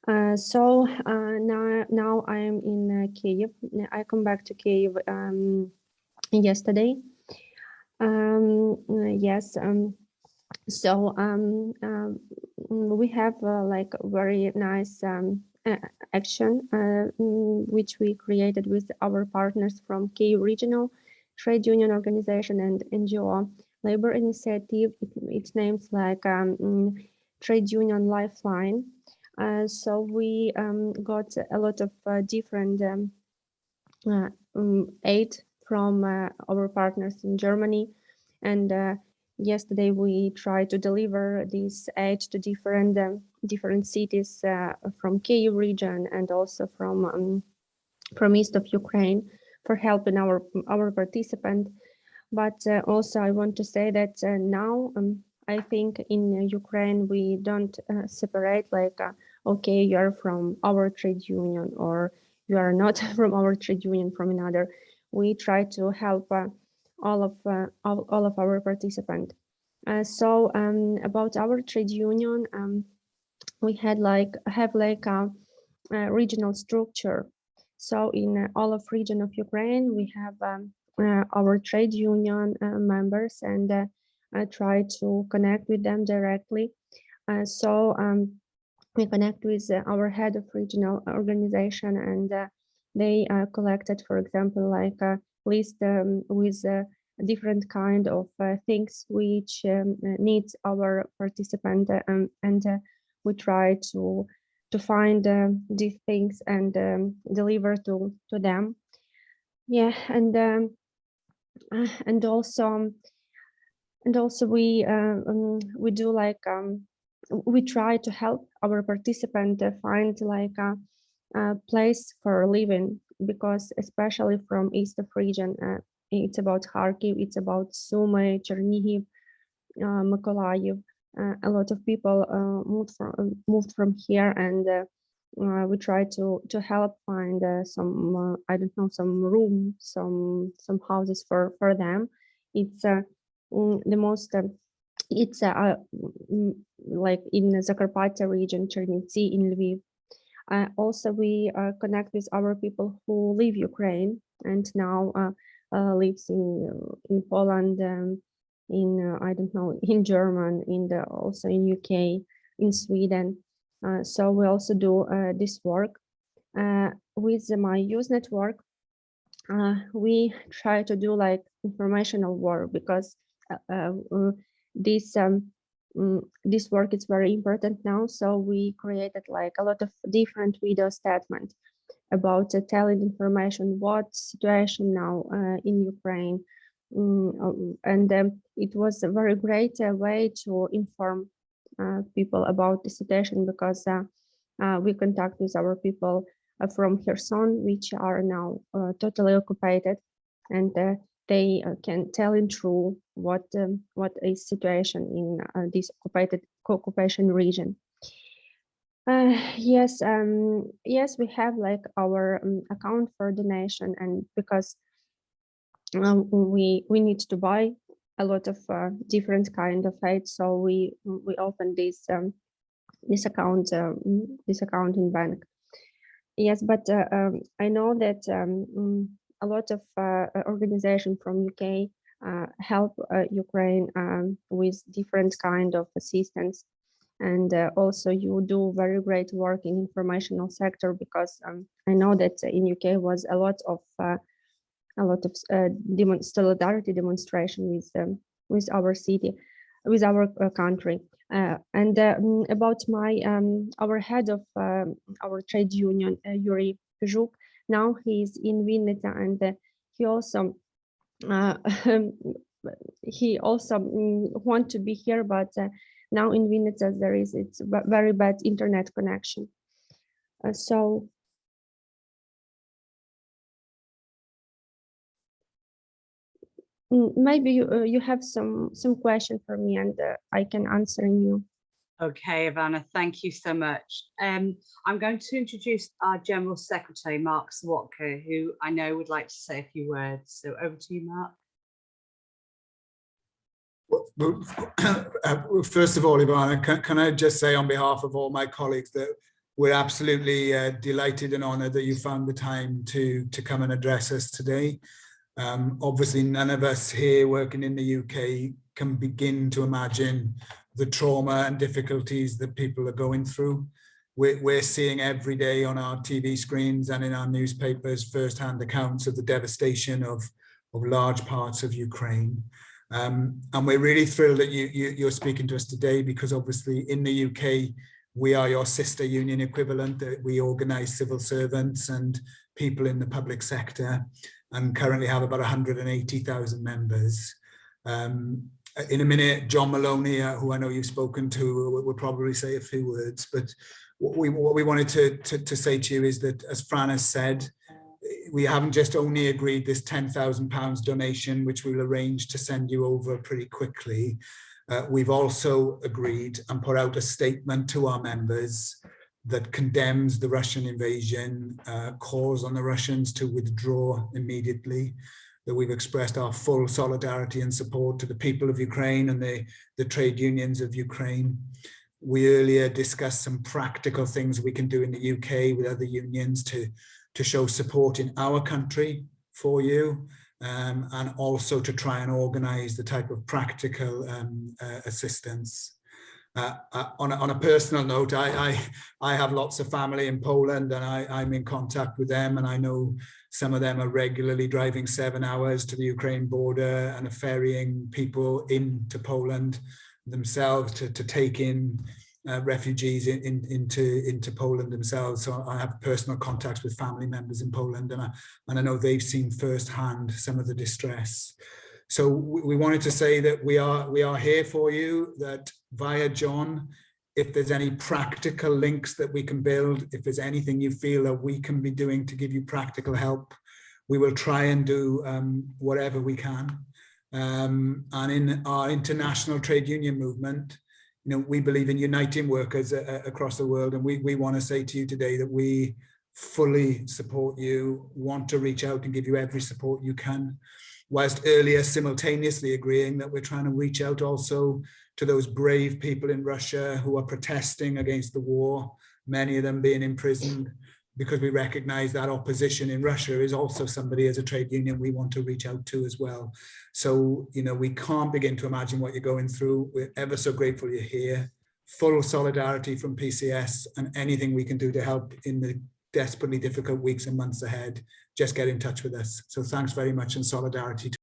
Now I'm in Kyiv. I come back to Kyiv yesterday. Yes. We have like a very nice action which we created with our partners from Kyiv Regional Trade Union Organization and NGO Labor Initiative. Its name's like Trade Union Lifeline. So we got a lot of different aid from our partners in Germany, and yesterday we tried to deliver this aid to different cities from Kyiv region and also from east of Ukraine for helping our participant. But also I want to say that now I think in Ukraine we don't separate like okay, you are from our trade union or you are not from our trade union from another. We try to help all of our participants. About our trade union, we have like a regional structure. So in all of region of Ukraine, we have our trade union members, and I try to connect with them directly. We connect with our head of regional organization, and they collected, for example, like a list with different kind of things which needs our participant, and we try to find these things and deliver to them. Yeah, and also we do like we try to help our participant find like a place for living, because especially from east of region, it's about Kharkiv, it's about Sumy, Chernihiv, Mykolaiv. A lot of people moved from here, and we try to help find some I don't know, some room, some houses for them. It's the most it's like in the Zakarpattia region, Chernivtsi, in Lviv. Also, we connect with our people who leave Ukraine and now lives in Poland, in I don't know, in German, also in UK, in Sweden. So we also do this work with my youth network. We try to do like informational work, because this work is very important now. So we created like a lot of different video statements about telling information, what situation now in Ukraine. And it was a very great way to inform people about the situation, because we contact with our people from Kherson, which are now totally occupied, and they can tell in true what is situation in this occupation region. Yes, we have like our account for donation, and because we need to buy a lot of different kind of aid, so we open this account in bank. Yes, but I know that a lot of organizations from UK help Ukraine with different kind of assistance, and also you do very great work in informational sector, because I know that in UK was a lot of solidarity demonstration with our city, with our country. And about our head of our trade union, Yuri Pezhuk, now he's in Vinnytsia, and he also want to be here, but now in Vinnytsia it's very bad internet connection. So maybe you have some question for me, and I can answer you. Okay, Ivana, thank you so much. I'm going to introduce our General Secretary, Mark Swatka, who I know would like to say a few words. So over to you, Mark. First of all, Ivana, can I just say on behalf of all my colleagues that we're absolutely delighted and honoured that you found the time to come and address us today. Obviously, none of us here working in the UK can begin to imagine the trauma and difficulties that people are going through. We're seeing every day on our TV screens and in our newspapers firsthand accounts of the devastation of large parts of Ukraine. And we're really thrilled that you're speaking to us today, because obviously in the UK, we are your sister union equivalent. We organise civil servants and people in the public sector, and currently have about 180,000 members. In a minute, John Maloney, who I know you've spoken to, will probably say a few words. But what we wanted to say to you is that, as Fran has said, we haven't just only agreed this £10,000 donation, which we'll arrange to send you over pretty quickly. We've also agreed and put out a statement to our members that condemns the Russian invasion, calls on the Russians to withdraw immediately, that we've expressed our full solidarity and support to the people of Ukraine and the trade unions of Ukraine. We earlier discussed some practical things we can do in the UK with other unions to show support in our country for you. And also to try and organise the type of practical assistance. On a personal note, I have lots of family in Poland, and I'm in contact with them, and I know some of them are regularly driving 7 hours to the Ukraine border and are ferrying people into Poland themselves to take in refugees into Poland themselves. So I have personal contacts with family members in Poland, and I know they've seen firsthand some of the distress. So we wanted to say that we are here for you, that via John, if there's any practical links that we can build, if there's anything you feel that we can be doing to give you practical help, we will try and do whatever we can. And in our international trade union movement, we believe in uniting workers across the world, and we want to say to you today that we fully support you, want to reach out and give you every support you can, whilst earlier simultaneously agreeing that we're trying to reach out also to those brave people in Russia who are protesting against the war, many of them being imprisoned, because we recognize that opposition in Russia is also somebody as a trade union we want to reach out to as well. So, we can't begin to imagine what you're going through. We're ever so grateful you're here. Full solidarity from PCS, and anything we can do to help in the desperately difficult weeks and months ahead, just get in touch with us. So thanks very much, and solidarity to